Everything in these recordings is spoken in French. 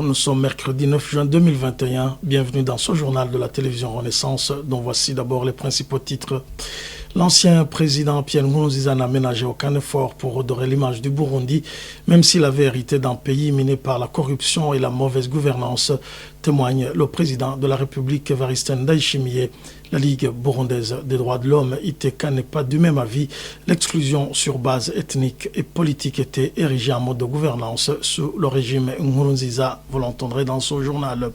Nous sommes mercredi 9 juin 2021. Bienvenue dans ce journal de la télévision Renaissance, dont voici d'abord les principaux titres. L'ancien président Pierre Nkurunziza n'a ménagé aucun effort pour redorer l'image du Burundi, même s'il avait hérité d'un pays miné par la corruption et la mauvaise gouvernance, témoigne le président de la République Evariste Ndayishimiye. La Ligue burundaise des droits de l'homme, ITK, n'est pas du même avis. L'exclusion sur base ethnique et politique était érigée en mode de gouvernance sous le régime Nkurunziza, vous l'entendrez dans ce journal.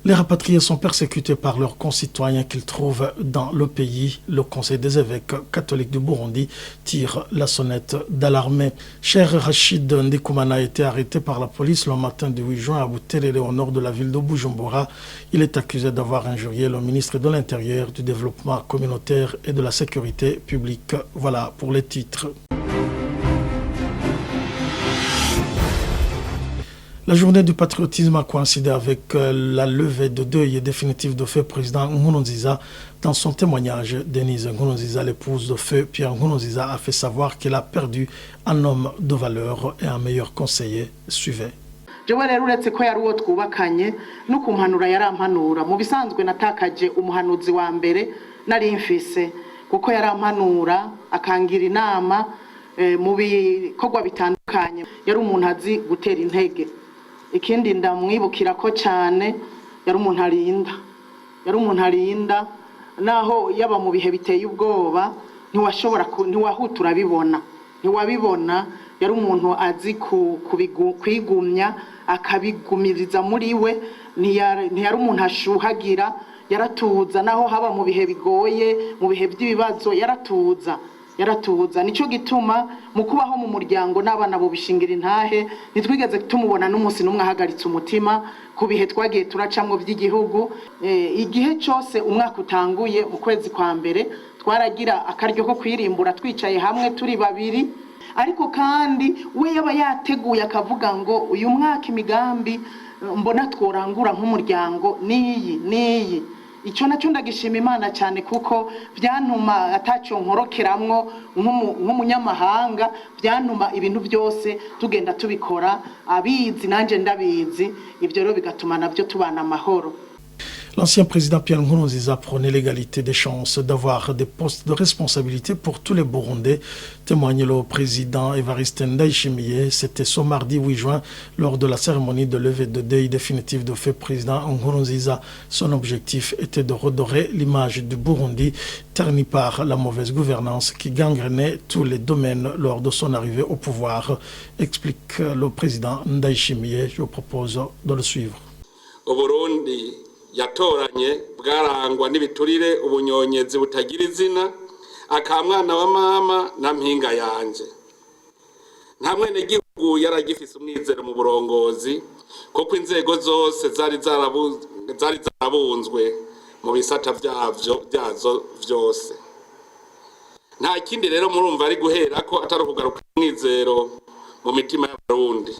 Les rapatriés sont persécutés par leurs concitoyens qu'ils trouvent dans le pays. Le Conseil des évêques catholiques du Burundi tire la sonnette d'alarme. Cheikh Rachid Ndikumana a été arrêté par la police le matin du 8 juin à Buterere, au nord de la ville de Bujumbura. Il est accusé d'avoir injurié le ministre de l'Intérieur, du Développement communautaire et de la Sécurité publique. Voilà pour les titres. La journée du patriotisme a coïncidé avec la levée de deuil définitif de feu président Nkurunziza. Dans son témoignage, Denise Nkurunziza, l'épouse de feu Pierre Nkurunziza, a fait savoir qu'elle a perdu un homme de valeur et un meilleur conseiller. Suivez. Jewe rero uretse ko yari uwo twubakanye no kumpanura yarampanura mu bisanzwe natakaje umuhanuzi wa mbere nari mfise kuko yarampanura akangira inama mu bikorwa bitandukanye yari umuntu azi gutera intege. Ikindi ndamwibukira ko cyane yari umuntu arinda naho yaba mu bihe biteye ubwoba ntiwahutura ntiwabibona yari umuntu azi kwigumya akabigumiriza muri we ntiyari umuntu ashuhagira yaratuza naho haba mu bihe bigoye mu bihe by'ibibazo yaratuza nico gituma mu kubaho mu muryango n'abana bo bishingira intahe nitwigeze tumubona n'umunsi numwe ahagaritse umutima ku bihe twagiye turacamwo by'igihugu. Igihe cyose umwaka utanguye mu kwezi kwa mbere twaragira akaryo ko kwirimbura twicaye hamwe turi babiri, ariko kandi we yaba yateguye akavuga ngo uyu mwaka imigambi mbona tworangura nk'umuryango niyi. Icyo nacyo ndagishima Imana cyane kuko byantuma ataco nkorokeramwo nk'umunyamahanga, byantuma ibintu byose tugenda tubikora abizi nanje ndabizi, ibyo rero bigatuma nabyo tubana amahoro. L'ancien président Pierre Nkurunziza prônait l'égalité des chances d'avoir des postes de responsabilité pour tous les Burundais, témoigne le président Evariste Ndayishimiye. C'était ce mardi 8 juin lors de la cérémonie de levée de deuil définitif de feu président Nkurunziza. Son objectif était de redorer l'image du Burundi ternie par la mauvaise gouvernance qui gangrenait tous les domaines lors de son arrivée au pouvoir, explique le président Ndayishimiye. Je vous propose de le suivre. Au Burundi, yatoranye bwarangwa n'ibiturire ubunyonyezi butagira izina akamwana wa mama na mpinga yanje. Nta mwene gihugu yaragifise umwizero mu burongozi kuko inzego zose zari zarabunzwe mu bisata byazo vyose. Nta kindi rero murumva ari guhera ko atari kugaruka umwizero mu mitima y'abarundi.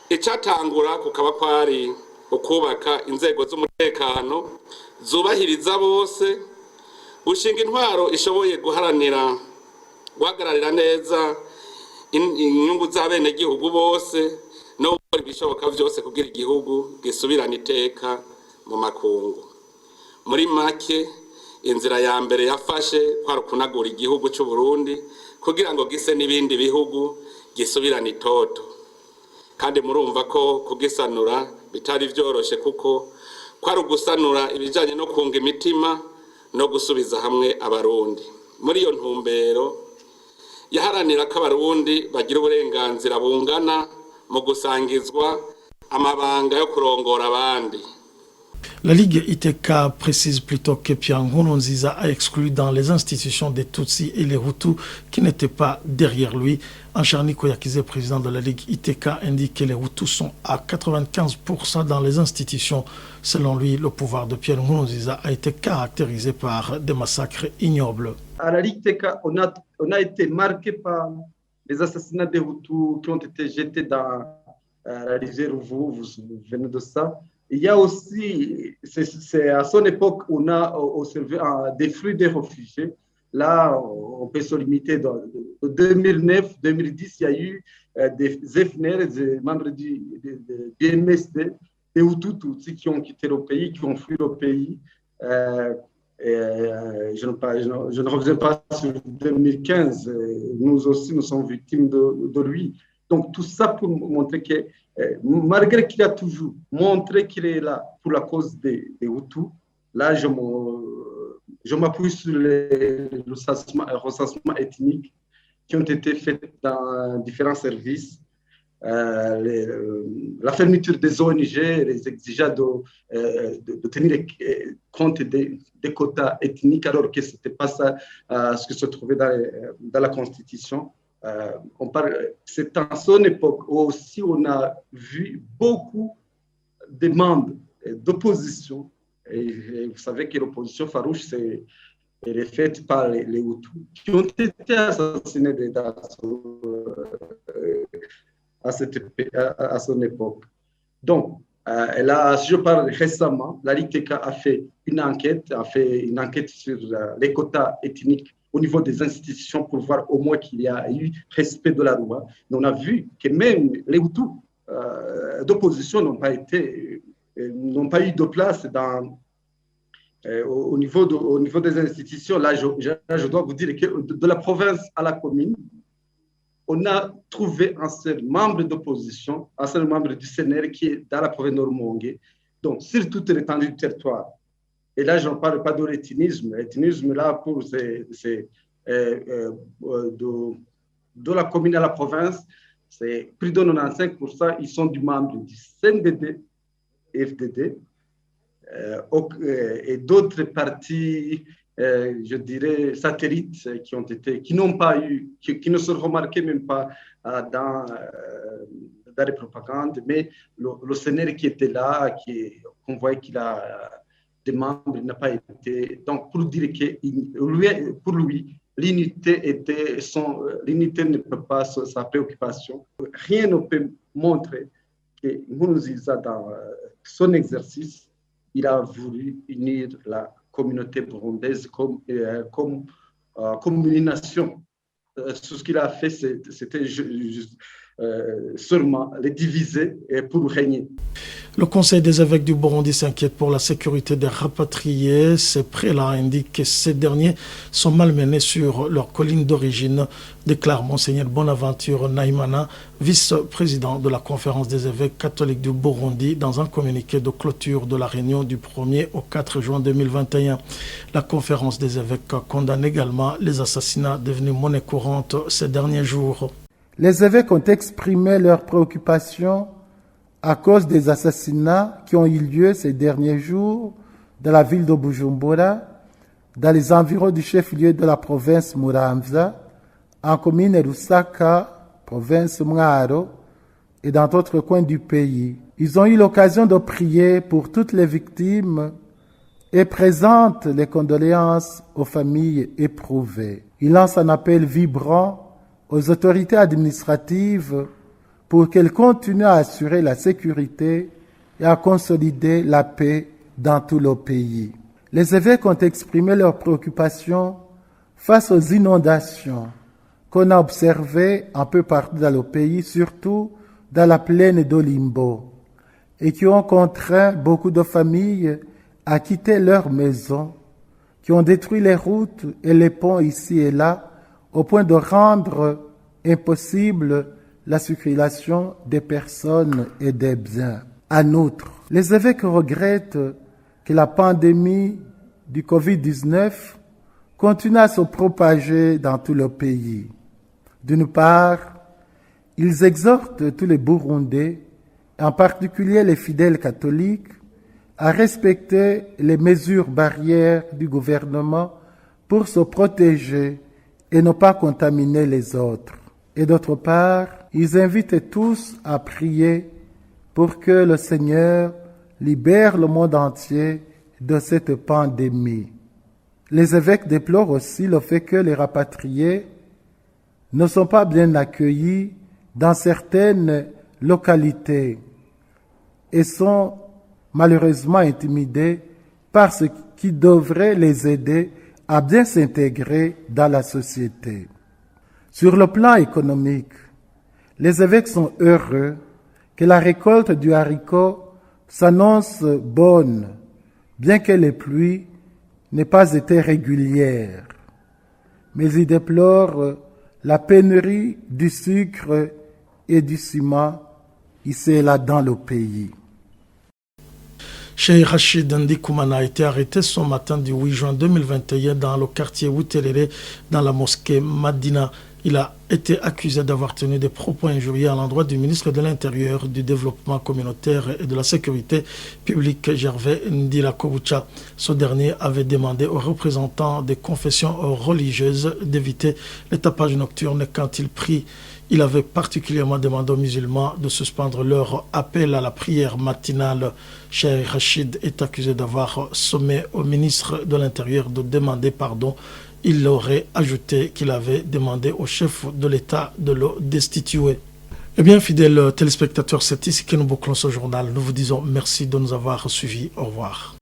Icatangura kukaba kwari ukubaka inzego z'umutekano zubahiriza bose, ushinga intwaro ishoboye guhagararira neza inyungu z'abene gihugu bose no gukora ibishoboka byose kugira igihugu gisubirana iteka mu makungu. Muri make inzira ya mbere yafashe kwari kunagura igihugu cy'u Burundi kugira ngo gise n'ibindi bihugu gisubirana itoto, kandi murumva ko kugisanura bitari vyoroshe kuko kwari ugusanura ibijanye no kunga imitima no gusubiza hamwe abarundi. Muri iyo ntumbero yaharanira ko abarundi bagira uburenganzira bungana mu gusangizwa amabanga yo kurongora abandi. La Ligue ITK précise plutôt que Pierre Nkurunziza a exclu dans les institutions des Tutsis et les Hutus qui n'étaient pas derrière lui. Anchani Koyakize, président de la Ligue ITK, indique que les Hutus sont à 95% dans les institutions. Selon lui, le pouvoir de Pierre Nkurunziza a été caractérisé par des massacres ignobles. À la Ligue ITK, on a été marqué par les assassinats des Hutus qui ont été jetés dans la rivière vous venez de ça. Il y a aussi, c'est à son époque, on a observé des flux de réfugiés. Là, on peut se limiter. En 2009-2010, il y a eu des FNL, des membres du MSD, des Hutus qui ont quitté le pays, qui ont fui le pays. Je ne reviens pas sur 2015. Nous aussi, nous sommes victimes de lui. Donc, tout ça pour montrer que, malgré qu'il a toujours montré qu'il est là pour la cause des Hutus, là, je m'appuie sur les recensements ethniques qui ont été faits dans différents services. La fermeture des ONG, les exigeant de tenir compte des quotas ethniques, alors que ce n'était pas ça ce qui se trouvait dans la Constitution. C'est en son époque où aussi on a vu beaucoup de membres d'opposition. Et vous savez que l'opposition farouche, elle est faite par les Hutus, qui ont été assassinés à son époque. Donc, je parle récemment, la LITECA a fait une enquête sur les quotas ethniques au niveau des institutions pour voir au moins qu'il y a eu respect de la loi. Mais on a vu que même les Hutus d'opposition n'ont pas eu de place au niveau des institutions. Là, je dois vous dire que de la province à la commune, on a trouvé un seul membre d'opposition, un seul membre du CNR qui est dans la province de Nord-Mongué, donc sur toute l'étendue du territoire. Et là, je ne parle pas de l'ethnisme. L'ethnisme, là, pour de la commune à la province, c'est plus de 95%, ils sont du membre du CNDD, FDD, et d'autres partis, je dirais, satellites qui n'ont pas eu, qui ne se remarquaient même pas dans les propagandes, mais le CNR qui était là, qu'on voyait qu'il a des membres, il n'a pas été. Donc, pour dire que pour lui, l'unité ne peut pas sa préoccupation. Rien ne peut montrer que Nkurunziza, dans son exercice, il a voulu unir la communauté burundaise comme une nation. Ce qu'il a fait, c'était seulement les diviser pour régner. Le Conseil des évêques du Burundi s'inquiète pour la sécurité des rapatriés. Ces prélats indiquent que ces derniers sont malmenés sur leur colline d'origine, déclare Monseigneur Bonaventure Naïmana, vice-président de la Conférence des évêques catholiques du Burundi, dans un communiqué de clôture de la réunion du 1er au 4 juin 2021. La Conférence des évêques condamne également les assassinats devenus monnaie courante ces derniers jours. Les évêques ont exprimé leurs préoccupations à cause des assassinats qui ont eu lieu ces derniers jours dans la ville de Bujumbura, dans les environs du chef-lieu de la province Muramvya, en commune Lusaka, province Mwaro, et dans d'autres coins du pays. Ils ont eu l'occasion de prier pour toutes les victimes et présentent les condoléances aux familles éprouvées. Ils lancent un appel vibrant aux autorités administratives pour qu'elles continuent à assurer la sécurité et à consolider la paix dans tout le pays. Les évêques ont exprimé leurs préoccupations face aux inondations qu'on a observées un peu partout dans le pays, surtout dans la plaine d'Olimbo, et qui ont contraint beaucoup de familles à quitter leurs maisons, qui ont détruit les routes et les ponts ici et là, au point de rendre impossible la circulation des personnes et des biens. En outre, les évêques regrettent que la pandémie du Covid-19 continue à se propager dans tout le pays. D'une part, ils exhortent tous les Burundais, en particulier les fidèles catholiques, à respecter les mesures barrières du gouvernement pour se protéger et ne pas contaminer les autres. Et d'autre part, ils invitent tous à prier pour que le Seigneur libère le monde entier de cette pandémie. Les évêques déplorent aussi le fait que les rapatriés ne sont pas bien accueillis dans certaines localités et sont malheureusement intimidés par ce qui devrait les aider à bien s'intégrer dans la société. Sur le plan économique, les évêques sont heureux que la récolte du haricot s'annonce bonne, bien que les pluies n'aient pas été régulières. Mais ils déplorent la pénurie du sucre et du ciment ici et là dans le pays. Cheikh Rachid Ndikoumana a été arrêté ce matin du 8 juin 2021 dans le quartier Woutelele, dans la mosquée Madina. Il a été accusé d'avoir tenu des propos injurieux à l'endroit du ministre de l'Intérieur, du Développement communautaire et de la Sécurité publique, Gervais Ndila Koboucha. Ce dernier avait demandé aux représentants des confessions religieuses d'éviter les tapages nocturnes quand ils prient. Il avait particulièrement demandé aux musulmans de suspendre leur appel à la prière matinale. Cheikh Rachid est accusé d'avoir sommé au ministre de l'Intérieur de demander pardon. Il aurait ajouté qu'il avait demandé au chef de l'État de le destituer. Eh bien, fidèles téléspectateurs, c'est ici que nous bouclons ce journal. Nous vous disons merci de nous avoir suivis. Au revoir.